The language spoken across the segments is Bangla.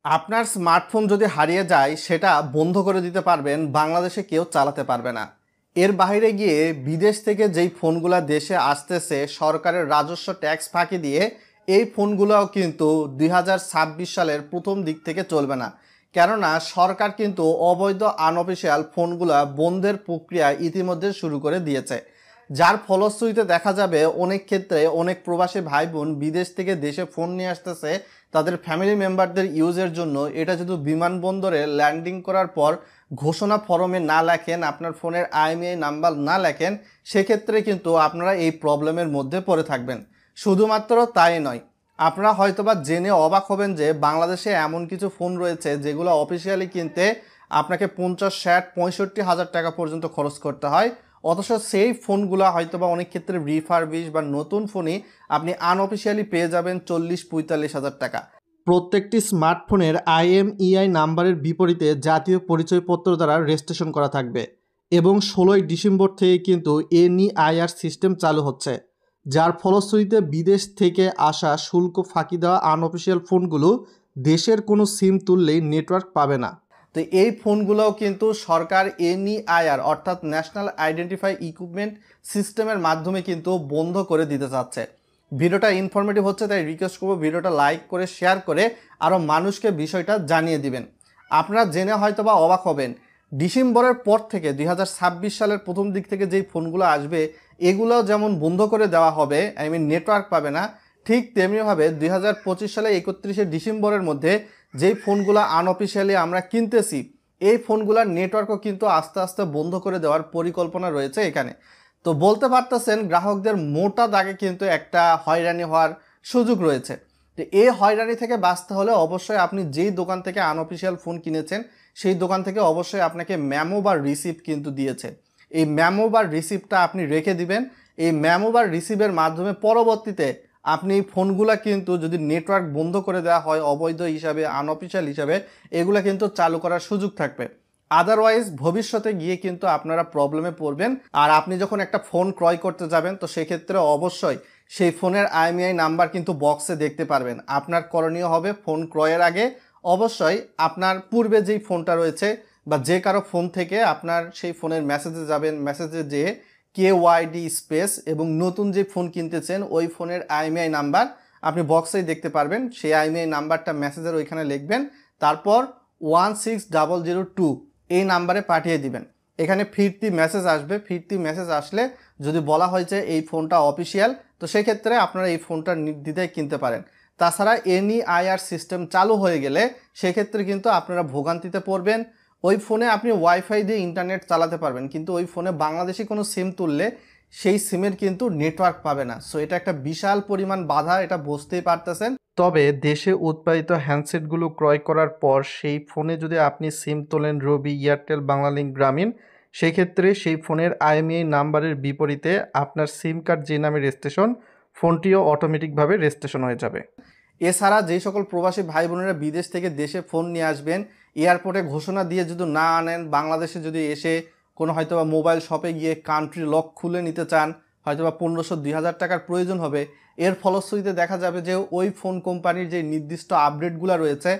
আপনার স্মার্টফোন যদি হারিয়ে যায় সেটা বন্ধ করে দিতে পারবেন, বাংলাদেশে কেউ চালাতে পারবে না। এর বাইরে গিয়ে বিদেশ থেকে যেই ফোনগুলো দেশে আসতেছে সরকারের রাজস্ব ট্যাক্স ফাঁকি দিয়ে, এই ফোনগুলোও কিন্তু 2026 সালের প্রথম দিক থেকে চলবে না। কেননা সরকার কিন্তু অবৈধ আনঅফিসিয়াল ফোনগুলো বন্ধের প্রক্রিয়া ইতিমধ্যে শুরু করে দিয়েছে। যার ফলশ্রুতিতে দেখা যাবে অনেক ক্ষেত্রে অনেক প্রবাসী ভাই বোন বিদেশ থেকে দেশে ফোন নিয়ে আসতেছে তাদের ফ্যামিলি মেম্বারদের ইউজের জন্য। এটা যদি বিমানবন্দরে ল্যান্ডিং করার পর ঘোষণা ফরমে না লেখেন, আপনার ফোনের আইএমইআই নাম্বার না লেখেন, সেক্ষেত্রে কিন্তু আপনারা এই প্রবলেমের মধ্যে পড়ে থাকবেন। শুধুমাত্র তাই নয়, আপনারা হয়তোবা জেনে অবাক হবেন যে বাংলাদেশে এমন কিছু ফোন রয়েছে যেগুলো অফিসিয়ালি কিনতে আপনাকে 50, 60, 65 হাজার টাকা পর্যন্ত খরচ করতে হয়, অথচ সেই ফোনগুলো হয়তোবা অনেক ক্ষেত্রে রিফারবিশ বা নতুন ফোনই আপনি আনঅফিসিয়ালি পেয়ে যাবেন 40, 45 হাজার টাকা। প্রত্যেকটি স্মার্টফোনের আইএমইআই নাম্বারের বিপরীতে জাতীয় পরিচয়পত্র দ্বারা রেজিস্ট্রেশন করা থাকবে এবং 16ই ডিসেম্বর থেকে কিন্তু এনইআইআর সিস্টেম চালু হচ্ছে, যার ফলশ্রুতিতে বিদেশ থেকে আসা শুল্ক ফাঁকি দেওয়া আনঅফিসিয়াল ফোনগুলো দেশের কোনো সিম তুললেই নেটওয়ার্ক পাবে না। তো এই ফোনগুলোও কিন্তু সরকার এনইআইআর অর্থাৎ ন্যাশনাল আইডেন্টিফাই ইকুইপমেন্ট সিস্টেমের মাধ্যমে কিন্তু বন্ধ করে দিতে চাচ্ছে। ভিডিওটা ইনফরমেটিভ হচ্ছে, তাই রিকোয়েস্ট করবো ভিডিওটা লাইক করে শেয়ার করে আরও মানুষকে বিষয়টা জানিয়ে দিবেন। আপনারা জেনে হয়তো বা অবাক হবেন, ডিসেম্বরের পর থেকে 2026 সালের প্রথম দিক থেকে যেই ফোনগুলো আসবে এগুলোও যেমন বন্ধ করে দেওয়া হবে, নেটওয়ার্ক পাবে না, ঠিক তেমনিভাবে 2025 সালে 31শে ডিসেম্বরের মধ্যে যেই ফোনগুলো আনঅফিসিয়ালি আমরা কিনতেছি এই ফোনগুলোর নেটওয়ার্কও কিন্তু আস্তে আস্তে বন্ধ করে দেওয়ার পরিকল্পনা রয়েছে এখানে। তো বলতে পারতেছেন গ্রাহকদের মোটা দাগে কিন্তু একটা হয়রানি হওয়ার সুযোগ রয়েছে। তো এই হয়রানি থেকে বাঁচতে হলে অবশ্যই আপনি যেই দোকান থেকে আনঅফিসিয়াল ফোন কিনেছেন সেই দোকান থেকে অবশ্যই আপনাকে মেমো বা রিসিপ্ট কিন্তু দিয়েছে। এই মেমো বা রিসিপ্টটা আপনি রেখে দিবেন। এই মেমো বা রিসিপ্টের মাধ্যমে পরবর্তীতে আপনি ফোনগুলা কিন্তু যদি নেটওয়ার্ক বন্ধ করে দেওয়া হয় অবৈধ হিসাবে, আনঅফিসিয়াল হিসাবে, এগুলা কিন্তু চালু করার সুযোগ থাকবে। আদারওয়াইজ ভবিষ্যতে গিয়ে কিন্তু আপনারা প্রবলেমে পড়বেন। আর আপনি যখন একটা ফোন ক্রয় করতে যাবেন তো সেক্ষেত্রে অবশ্যই সেই ফোনের আইএমইআই নাম্বার কিন্তু বক্সে দেখতে পারবেন। আপনার করণীয় হবে ফোন ক্রয়ের আগে অবশ্যই আপনার পূর্বে যেই ফোনটা রয়েছে বা যে কারো ফোন থেকে আপনার সেই ফোনের মেসেজে যাবেন, মেসেজে যেয়ে KYD স্পেস এবং নতুন যে ফোন কিনতেছেন ওই ফোনের আইএমইআই নাম্বার আপনি বক্সেই দেখতে পারবেন। সেই আইএমইআই নাম্বারটা মেসেজের ওইখানে লিখবেন, তারপর 16002 এই নাম্বারে পাঠিয়ে দিবেন। এখানে ফিরতি মেসেজ আসবে। ফিরতি মেসেজ আসলে যদি বলা হয় যে এই ফোনটা অফিসিয়াল, তো সেক্ষেত্রে আপনারা এই ফোনটা নির্দ্বিধায় কিনতে পারেন। তাছাড়া এনইআইআর সিস্টেম চালু হয়ে গেলে সেক্ষেত্রে কিন্তু আপনারা ভোগান্তিতে পড়বেন। ওই ফোনে আপনি ওয়াইফাই দিয়ে ইন্টারনেট চালাতে পারবেন, কিন্তু ওই ফোনে বাংলাদেশি কোনো সিম তুললে সেই সিমের কিন্তু নেটওয়ার্ক পাবে না। সো এটা একটা বিশাল পরিমাণ বাধা, এটা বুঝতেই পারতেছেন। তবে দেশে উৎপাদিত হ্যান্ডসেটগুলো ক্রয় করার পর সেই ফোনে যদি আপনি সিম তোলেন রবি, এয়ারটেল, বাংলালিংক, গ্রামীণ, সেক্ষেত্রে সেই ফোনের আইএমইআই নাম্বারের বিপরীতে আপনার সিম কার্ড যে নামে রেজিস্ট্রেশন, ফোনটিও অটোমেটিকভাবে রেজিস্ট্রেশন হয়ে যাবে। এছাড়া যেই সকল প্রবাসী ভাই বোনেরা বিদেশ থেকে দেশে ফোন নিয়ে আসবেন, এয়ারপোর্টে ঘোষণা দিয়ে যদি না আনেন, বাংলাদেশে যদি এসে কোনো হয়তোবা মোবাইল শপে গিয়ে কান্ট্রি লক খুলে নিতে চান, হয়তোবা 1500-2000 টাকার প্রয়োজন হবে। এর ফলশ্রুতিতে দেখা যাবে যে ওই ফোন কোম্পানির যে নির্দিষ্ট আপডেটগুলো রয়েছে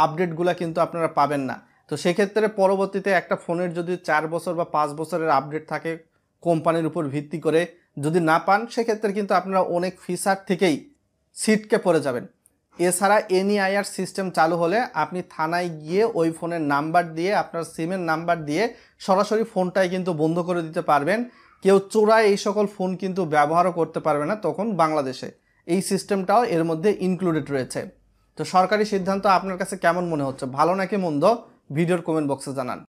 আপডেটগুলো কিন্তু আপনারা পাবেন না। তো সেক্ষেত্রে পরবর্তীতে একটা ফোনের যদি 4 বছর বা 5 বছরের আপডেট থাকে কোম্পানির উপর ভিত্তি করে, যদি না পান সেক্ষেত্রে কিন্তু আপনারা অনেক ফিচার থেকেই ছিটকে পড়ে যাবেন। এছাড়া এনইআইআর সিস্টেম চালু হলে আপনি থানায় গিয়ে ওই ফোনের নাম্বার দিয়ে, আপনার সিমের নাম্বার দিয়ে সরাসরি ফোনটাই কিন্তু বন্ধ করে দিতে পারবেন। কেউ চোরাই এই সকল ফোন কিন্তু ব্যবহারও করতে পারবে না তখন বাংলাদেশে। এই সিস্টেমটাও এর মধ্যে ইনক্লুডেড রয়েছে। তো সরকারি সিদ্ধান্ত আপনার কাছে কেমন মনে হচ্ছে, ভালো নাকি মন্দ, ভিডিওর কমেন্ট বক্সে জানান।